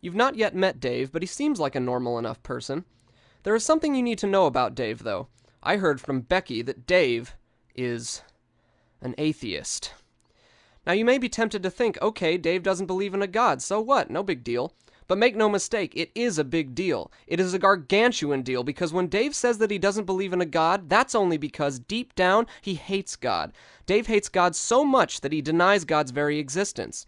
You've not yet met Dave, but he seems like a normal enough person. There is something you need to know about Dave, though. I heard from Becky that Dave is an atheist. Now, you may be tempted to think, okay, Dave doesn't believe in a god, so what? No big deal. But make no mistake, it is a big deal. It is a gargantuan deal, because when Dave says that he doesn't believe in a god, that's only because, deep down, he hates God. Dave hates God so much that he denies God's very existence.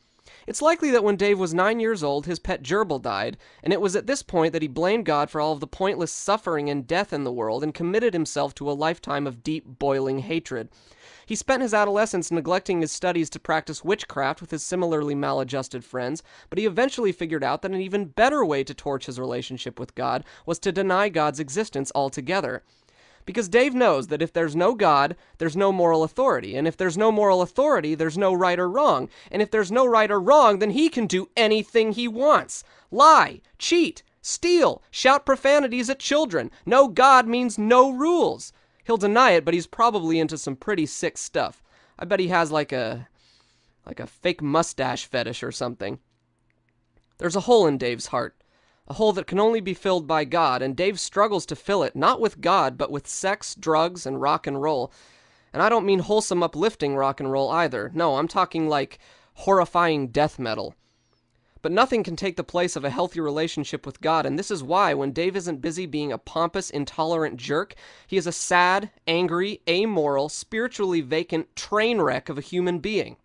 It's likely that when Dave was 9 years old, his pet gerbil died, and it was at this point that he blamed God for all of the pointless suffering and death in the world and committed himself to a lifetime of deep, boiling hatred. He spent his adolescence neglecting his studies to practice witchcraft with his similarly maladjusted friends, but he eventually figured out that an even better way to torch his relationship with God was to deny God's existence altogether. Because Dave knows that if there's no God, there's no moral authority, and if there's no moral authority, there's no right or wrong, and if there's no right or wrong, then he can do anything he wants. Lie, cheat, steal, shout profanities at children. No God means no rules. He'll deny it, but he's probably into some pretty sick stuff. I bet he has like a fake mustache fetish or something. There's a hole in Dave's heart. A hole that can only be filled by God, and Dave struggles to fill it, not with God, but with sex, drugs, and rock and roll. And I don't mean wholesome, uplifting rock and roll either. No, I'm talking like horrifying death metal. But nothing can take the place of a healthy relationship with God, and this is why, when Dave isn't busy being a pompous, intolerant jerk, he is a sad, angry, amoral, spiritually vacant train wreck of a human being.